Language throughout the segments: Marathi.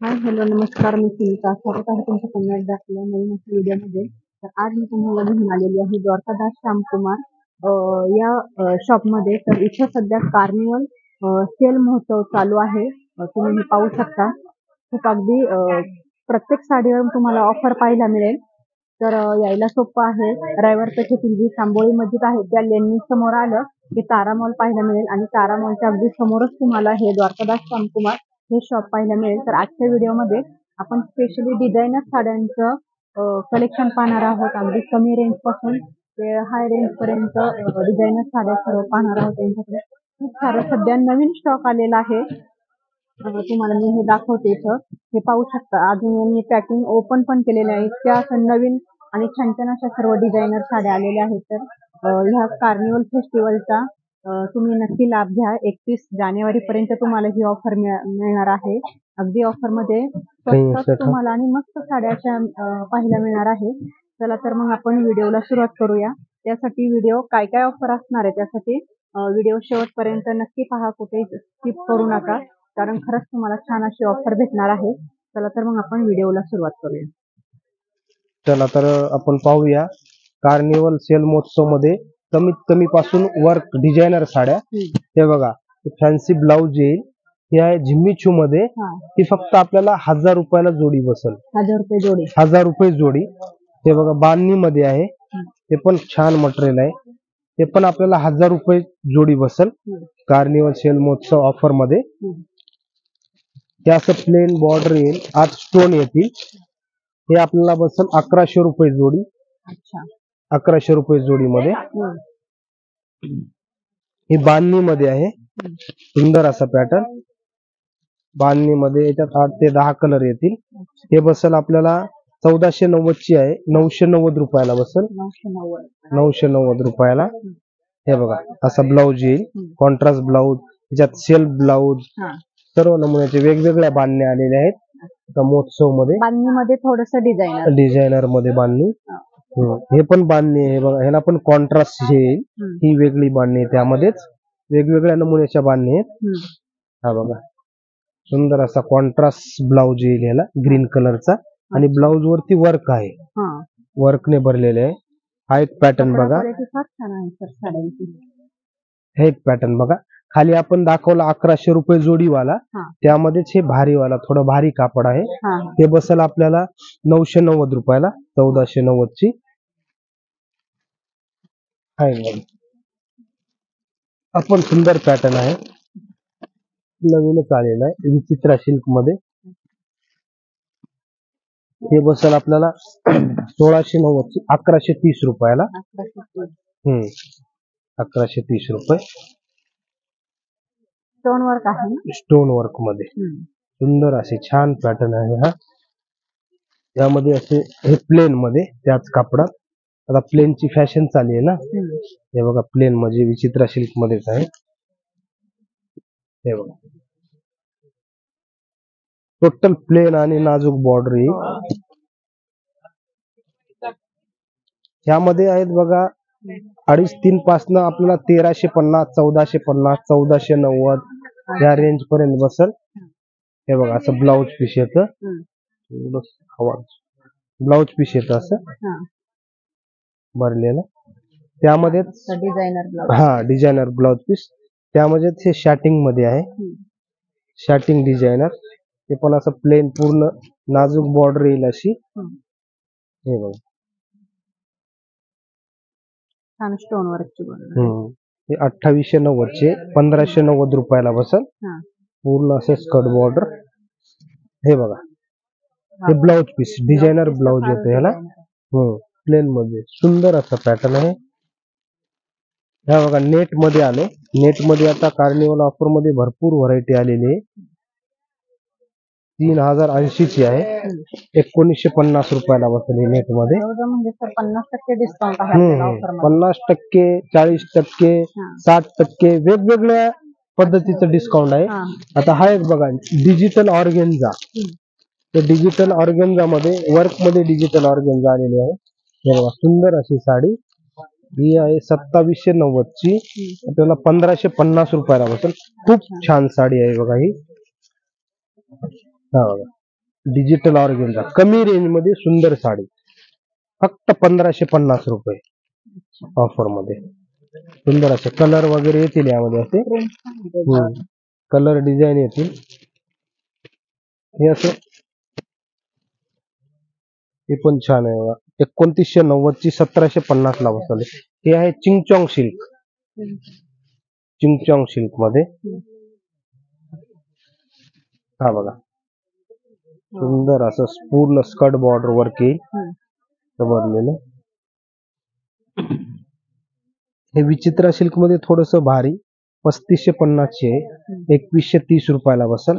हाय हॅलो नमस्कार, मी सुनीता. स्वागत आहे तुमचं पुन्हा एकदा आपल्या नवीन व्हिडिओमध्ये. तर आज मी तुम्हाला घेऊन आलेली आहे द्वारकादास श्यामकुमार या शॉपमध्ये. तर इथे सध्या कार्निवल सेल महोत्सव चालू आहे. तुम्ही हे पाहू शकता. खूप अगदी प्रत्येक साडीवर तुम्हाला ऑफर पाहायला मिळेल. तर यायला सोपं आहे. रविवार पेठेतील जी सांबोळी मस्जिद आहे त्या लेननी समोर आलं की तारा मॉल पाहायला मिळेल आणि तारा मॉलच्या अगदी समोरच तुम्हाला हे द्वारकादास श्यामकुमार हे शॉप पाहायला मिळेल. तर आजच्या व्हिडिओमध्ये आपण स्पेशली डिझायनर साड्यांचं कलेक्शन पाहणार आहोत. अगदी कमी रेंज पासून ते हाय रेंज पर्यंत डिझायनर साड्या सर्व पाहणार आहोत. त्यांच्याकडे खूप सारं सध्या नवीन स्टॉक आलेला आहे. तुम्हाला मी हे दाखवते. इथं हे पाहू शकता. अजून यांनी पॅकिंग ओपन पण केलेलं आहे. त्या असं नवीन आणि छान छान अशा सर्व डिझायनर साड्या आलेल्या आहेत. तर ह्या कार्निवल फेस्टिवलचा तुम्ही नक्की लाभ घ्या. 31 जानेवारी पर्यंत तुम्हाला ही ऑफर मिळणार आहे. अगदी ऑफर मध्ये स्वस्त तुम्हाला आणि मस्त साड्या पाहायला मिळणार आहे. चला तर मग आपण व्हिडिओला सुरुवात करूया. त्यासाठी व्हिडिओ काय काय ऑफर असणार आहे त्यासाठी व्हिडिओ शेवटपर्यंत नक्की पहा. कुठे स्किप करू नका, कारण खरंच तुम्हाला छान अशी ऑफर भेटणार आहे. चला तर मग आपण व्हिडिओला सुरुवात करूया. चला तर आपण पाहूया. कार्निवल सेल महोत्सव मध्ये कमीत कमी पासून वर्क डिझायनर साड्या. हे बघा, फॅन्सी ब्लाउज येईल. हे आहे झिम्मीचू मध्ये. ही फक्त आपल्याला 1000 रुपयाला जोडी बसेल. 1000 रुपये जोडी. 1000 रुपये जोडी. हे बघा बांधणी मध्ये आहे. ते पण छान मटेरियल आहे. ते पण आपल्याला 1000 रुपये जोडी बसेल कार्निवल सेल महोत्सव ऑफर मध्ये. हे असं प्लेन बॉर्डर येईल, आत स्टोन येतील. हे आपल्याला बसेल 1100 रुपये जोडी. 1100 रुपये जोडी मध्ये. ही बांधणी मध्ये आहे. सुंदर असा पॅटर्न बांधणी मध्ये. याच्यात 8 ते 10 कलर येतील. हे बसेल आपल्याला 1490 ची आहे. 990 रुपयाला बसेल. 990 रुपयाला. हे बघा असा ब्लाउज येईल, कॉन्ट्रास्ट ब्लाउज. याच्यात सेल्फ ब्लाउज, सर्व नमुन्याचे वेगवेगळ्या बांधण्या आलेल्या आहेत महोत्सव मध्ये. बांधणीमध्ये थोडस डिझायनर मध्ये बांधणी. हे पण बांधणी आहे बघा. ह्याला पण कॉन्ट्रास्ट येईल. ही वेगळी बांधणी आहे. त्यामध्येच वेगवेगळ्या नमुन्याच्या बांधणी आहेत. हा बघा सुंदर असा कॉन्ट्रास्ट ब्लाउज येईल ह्याला, ग्रीन कलरचा. आणि ब्लाउज वरती वर्क आहे, वर्कने भरलेले आहे. हा एक पॅटर्न बघा. हे एक पॅटर्न बघा. खाली आपण दाखवला 1100 रुपये जोडीवाला, त्यामध्येच हे भारीवाला थोडं भारी कापड आहे. हे बसेल आपल्याला 990 रुपयाला. 1490 ची आहे. आपण सुंदर पॅटर्न आहे, नवीनच आलेला आहे विचित्रा सिल्क मध्ये. हे बसेल आपल्याला 1690 ची. 1130 रुपयाला. 1130 रुपये. स्टोन वर्क आहे. स्टोन वर्क मध्ये सुंदर असे छान पॅटर्न आहे हा. यामध्ये असे हे प्लेन मध्ये त्याच कापडात. आता प्लेनची फॅशन चालली आहे ना. हे बघा प्लेन म्हणजे विचित्रा सिल्क मध्येच आहे. हे बघा टोटल प्लेन आणि नाजूक बॉर्डर येईल. यामध्ये आहेत बघा 250-3 पासन आपल्याला 1350, 1450, 1490 या रेंज पर्यंत बसेल. हे बघा असं ब्लाउज पीस येतं. ब्लाउज पीस येतं असं भरलेलं. त्यामध्ये डिझायनर ब्लाउज पीस. त्यामध्ये हे शॅटिंग मध्ये आहे. शॅटिंग डिझायनर. ते पण असं प्लेन पूर्ण नाजूक बॉर्डर येईल अशी. हे बघा स्टोन वर्क. हे 2890 चे. 1590 रुपयाला बसेल. पूर्ण असे स्कर्ट बॉर्डर. हे बघा हे ब्लाउज पीस डिझायनर ब्लाउज येतो ह्याला. प्लेन मध्ये सुंदर असा पॅटर्न आहे. ह्या बघा नेट मध्ये आले. नेट मध्ये आता कार्निवल ऑफर मध्ये भरपूर व्हरायटी आलेली आहे. 3080 ची आहे. 1950 रुपयाला बसेल नेट मध्ये. 50% डिस्काउंट आहे. 50%, 40%, 60% वेगवेगळ्या पद्धतीचं डिस्काउंट आहे. आता हा एक बघा डिजिटल ऑर्गेन्झा. तर डिजिटल ऑर्गेन्झा मध्ये वर्क मध्ये डिजिटल ऑर्गेन्झा आलेली आहे. हे बघा सुंदर अशी साडी. ही आहे 2790 ची. आपल्याला 1550 रुपयाला बसेल. खूप छान साडी आहे बघा ही. हा बघा डिजिटल ऑर्गेन्झा कमी रेंज मध्ये सुंदर साडी फक्त 1550 रुपये ऑफर मध्ये. सुंदर असे कलर वगैरे येतील यामध्ये असे कलर डिझाईन येतील. हे असं हे पण छान आहे बघा. 2990 ची 1750 ला बसवले. हे आहे चिंगचॉंग सिल्क. चिंगचॉंग सिल्क मध्ये हा बघा सुंदर असं पूर्ण स्कर्ट बॉर्डर वर्क येईल बनलेलं. हे विचित्रा सिल्क मध्ये थोडस भारी 3550 चे आहे. 2130 रुपयाला बसल.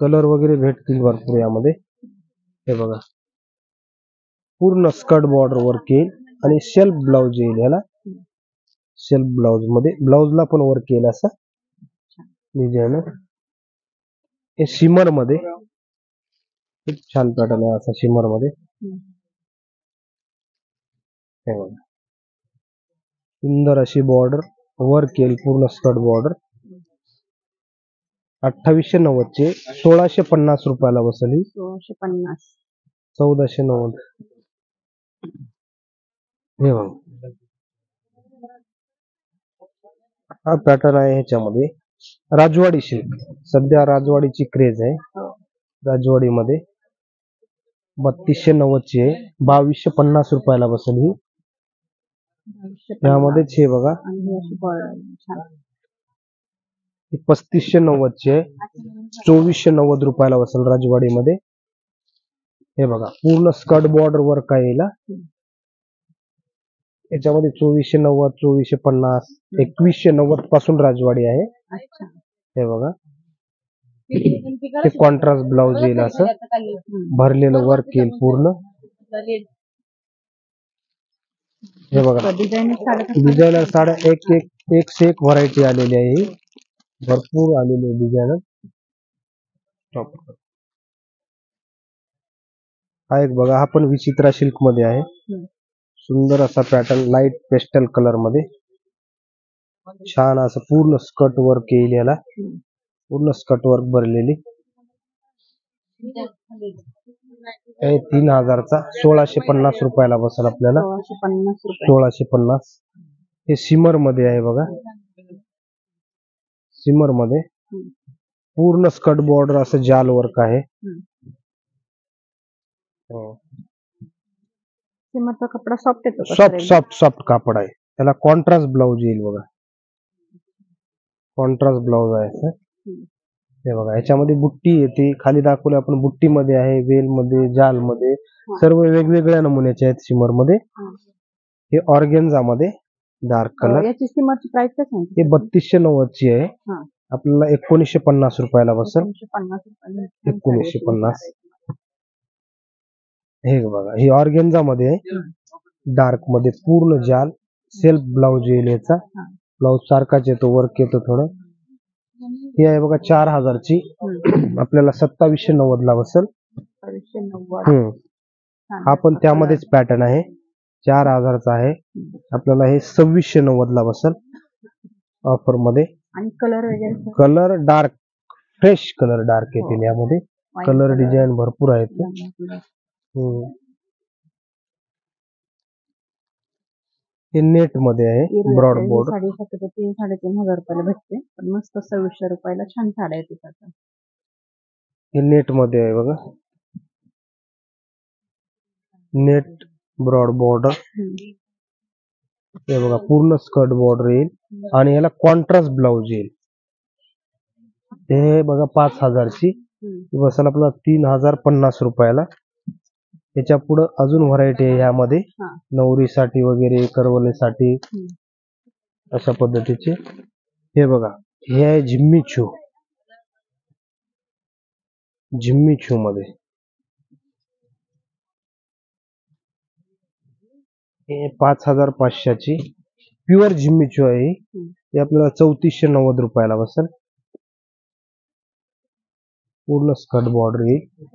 कलर वगैरे भेटतील भरपूर यामध्ये. हे बघा पूर्ण स्कर्ट बॉर्डर वर्क येईल आणि सेल्फ ब्लाउज येईल याला. सेल्फ ब्लाउज मध्ये ब्लाउजला पण वर्क येईल असं डिझाईन. हे शिमर मध्ये खूप छान पॅटर्न आहे असा शिमर मध्ये. हे बघा सुंदर अशी बॉर्डर वर्क येईल पूर्ण स्कर्ट बॉर्डर. 2890 चे 1650 रुपयाला बसली. 1650 1490. हे बघा हा पॅटर्न आहे ह्याच्यामध्ये राजवाडी सिल्क. सध्या राजवाडीची क्रेज आहे. राजवाडी मध्ये 3290 ची आहे. 2250 रुपयाला बसेल ही. यामध्येच हे बघा 3590 ची आहे. 2490 रुपयाला बसेल राजवाडी मध्ये. हे बघा पूर्ण स्कर्ट बॉर्डर वर्क आहे याला. याच्यामध्ये 2490 2450 2190 पासून राजवाडी आहे. हे बघा ते कॉन्ट्रास्ट ब्लाउज येईल असं भरलेलं वर्क येईल पूर्ण. हे बघा डिझायनर साड्या एक से एक व्हरायटी आलेली आहे. भरपूर आलेली आहे डिझायनर. हा एक बघा हा पण विचित्रा सिल्क मध्ये आहे. सुंदर असा पॅटर्न लाईट पेस्टल कलर मध्ये छान असं पूर्ण स्कर्ट वर्क येईल याला. पूर्ण स्कर्ट वर्क भरलेली. 3000 चा 1650 रुपयाला बसेल आपल्याला. 1650. हे सिमर मध्ये आहे बघा. सिमर मध्ये पूर्ण स्कर्ट बॉर्डर असं जाल वर्क आहे. सिमरचा कपडा सॉफ्ट येतो. सॉफ्ट कापड आहे. त्याला कॉन्ट्रास्ट ब्लाउज येईल बघा. कॉन्ट्रास्ट ब्लाउज आहे असं. हे बघा याच्यामध्ये बुट्टी येते. खाली दाखवले आपण बुट्टी मध्ये आहे, वेल मध्ये, जाल मध्ये सर्व वेगवेगळ्या नमुन्याचे आहेत सिमर मध्ये. हे ऑर्गेन्झा मध्ये डार्क कलर. याची सिमरची प्राइस काय सांगितली? हे 3290 ची आहे. आपल्याला 1950 रुपयाला बसेल. 1950. हे बघा ही ऑर्गेन्झा मध्ये आहे. डार्क मध्ये पूर्ण जाल सेल्फ ब्लाउज येईल याचा. ब्लाउज सारखाच येतो वर्क येतो थोडं. ही आहे बघा 4000 ची. आपल्याला 2790 ला बसेल. हा पण त्यामध्येच पॅटर्न आहे. 4000 चा आहे. आपल्याला हे 2690 ला बसेल ऑफर मध्ये. आणि कलर वगैरे colour dark fresh colour dark येतील यामध्ये. कलर डिझाईन भरपूर आहेत. हे नेट मध्ये आहे ब्रॉड बॉर्डर. साडी फक्त 3-3.5 रुपयाला भेटते. पण मस्त 2600 रुपयाला छान साड्या येतात. हे नेट मध्ये आहे बघा. Net broad border. हे बघा पूर्ण स्कर्ट बॉर्डर येईल आणि याला कॉन्ट्रास्ट ब्लाउज येईल. हे बघा 5000 ची बसेल आपल्याला 3050 रुपयाला. याच्या पुढे अजून व्हरायटी आहे यामध्ये. नवरीसाठी वगैरे करवलेसाठी अशा पद्धतीचे. हे बघा हे आहे जिम्मी चू. जिम्मी चू मध्ये हे 5500 ची प्युअर जिम्मी चू आहे. हे आपल्याला 3490 रुपयाला बसेल. पूर्ण स्कर्ट बॉर्डर येईल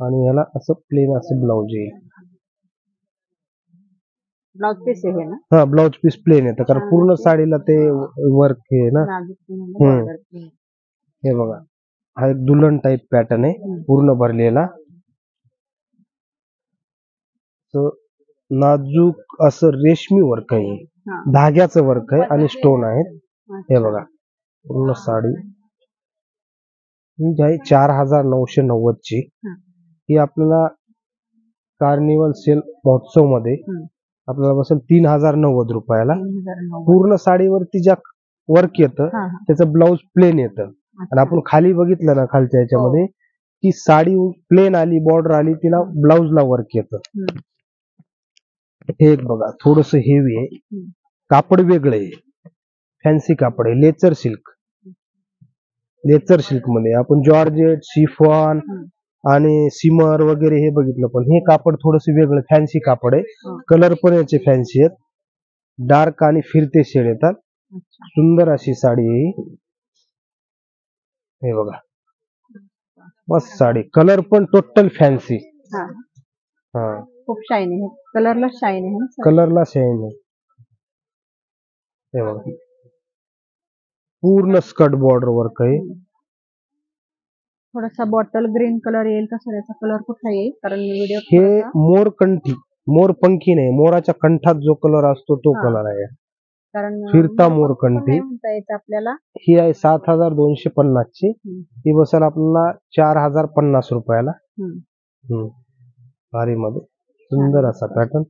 आणि याला असं प्लेन असं ब्लाउज येईल. ब्लाउज पीस आहे ना? हा ब्लाउज पीस प्लेन येतं कारण पूर्ण साडीला ते वर्क आहे ना. हे बघा हा एक दुल्हन टाईप पॅटर्न आहे पूर्ण भरलेला. तर नाजूक असं रेशमी वर्क आहे, धाग्याचं वर्क आहे आणि स्टोन आहेत. हे बघा पूर्ण साडी ही जी आहे 4,990 ची. ही आपल्याला कार्निवल सेल महोत्सव मध्ये आपल्याला बसेल 3,090 रुपयाला. पूर्ण साडीवरती ज्या वर्क येतं त्याचं ब्लाऊज प्लेन येतं. आणि आपण खाली बघितलं ना खालच्या याच्यामध्ये की साडी प्लेन आली, बॉर्डर आली, तिला ब्लाऊजला वर्क येतं. हे एक बघा थोडस हेवी आहे, कापड वेगळं आहे, फॅन्सी कापड आहे, लेचर सिल्क. लेचर सिल्क मध्ये आपण जॉर्जेट, शिफॉन आणि सिमर वगैरे हे बघितलं, पण हे कापड थोडस वेगळं फॅन्सी कापड आहे. कलर पण याचे फॅन्सी आहेत, डार्क आणि फिरते शेड येतात. सुंदर अशी साडी आहे. हे बघा मस्त साडी, कलर पण टोटल फॅन्सी. हा खूप शाईन आहे, कलरला शाईन आहे, कलरला शाईन आहे. हे बघा पूर्ण स्कर्ट बॉर्डर वर्क आहे. थोडासा बॉटल ग्रीन कलर येईल का सर? याचा कलर कुठला येईल? कारण व्हिडिओ हे मोरकंठी, मोरपंखी नाही, मोराच्या कंठात जो कलर असतो तो कलर आहे. कारण फिरता मोरकंठी आपल्याला ही आहे 7,250 ची. ही बसेल आपल्याला 4,050 रुपयाला. भारी मध्ये सुंदर असा पॅटर्न.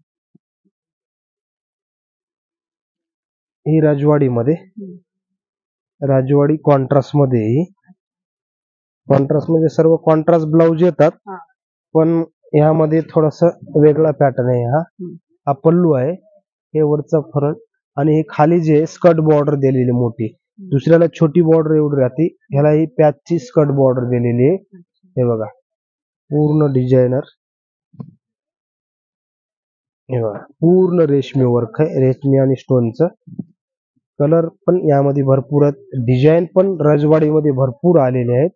ही राजवाडी मध्ये, राजवाडी कॉन्ट्रास्ट मध्ये. कॉन्ट्रास्ट म्हणजे सर्व कॉन्ट्रास्ट ब्लाऊज येतात, पण यामध्ये थोडस वेगळा पॅटर्न आहे. हा पल्लू आहे, हे वरचा फरक, आणि हे खाली जे स्कर्ट बॉर्डर दिलेली मोठी, दुसऱ्याला छोटी बॉर्डर एवढी राहते, ह्याला ही पॅचची स्कर्ट बॉर्डर दिलेली आहे. हे बघा पूर्ण डिझायनर. हे बघा पूर्ण रेशमी वर्क आहे, रेशमी आणि स्टोनचं. कलर पण यामध्ये भरपूर आहेत, डिझाईन पण राजवाडीमध्ये भरपूर आलेले आहेत.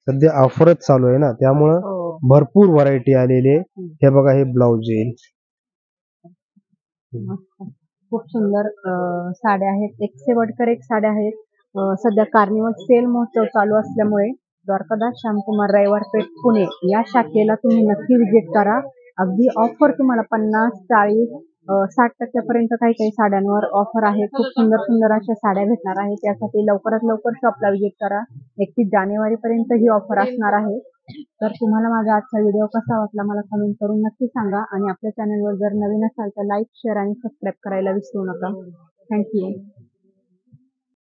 सध्या ऑफरच चालू आहे ना, त्यामुळं भरपूर व्हरायटी आलेली आहे. हे बघा हे ब्लाऊज येईल. खूप सुंदर साड्या आहेत, एक से बढ़कर एक साड्या आहेत. सध्या कार्निवल सेल महोत्सव चालू असल्यामुळे द्वारकादास श्यामकुमार रविवार पेठ पुणे या शाखेला तुम्ही नक्की विजिट करा. अगदी ऑफर तुम्हाला 50, 40, 60% पर्यंत काही काही साड्यांवर ऑफर आहे. खूप सुंदर सुंदर अशा साड्या भेटणार आहेत. त्यासाठी लवकरात लवकर शॉपला विजिट करा. 31 जानेवारी पर्यंत ही ऑफर असणार आहे. तर तुम्हाला माझा आजचा व्हिडिओ कसा वाटला मला कमेंट करून नक्की सांगा. आणि आपल्या चॅनलवर जर नवीन असाल तर लाईक, शेअर आणि सबस्क्राईब करायला विसरू नका. थँक्यू.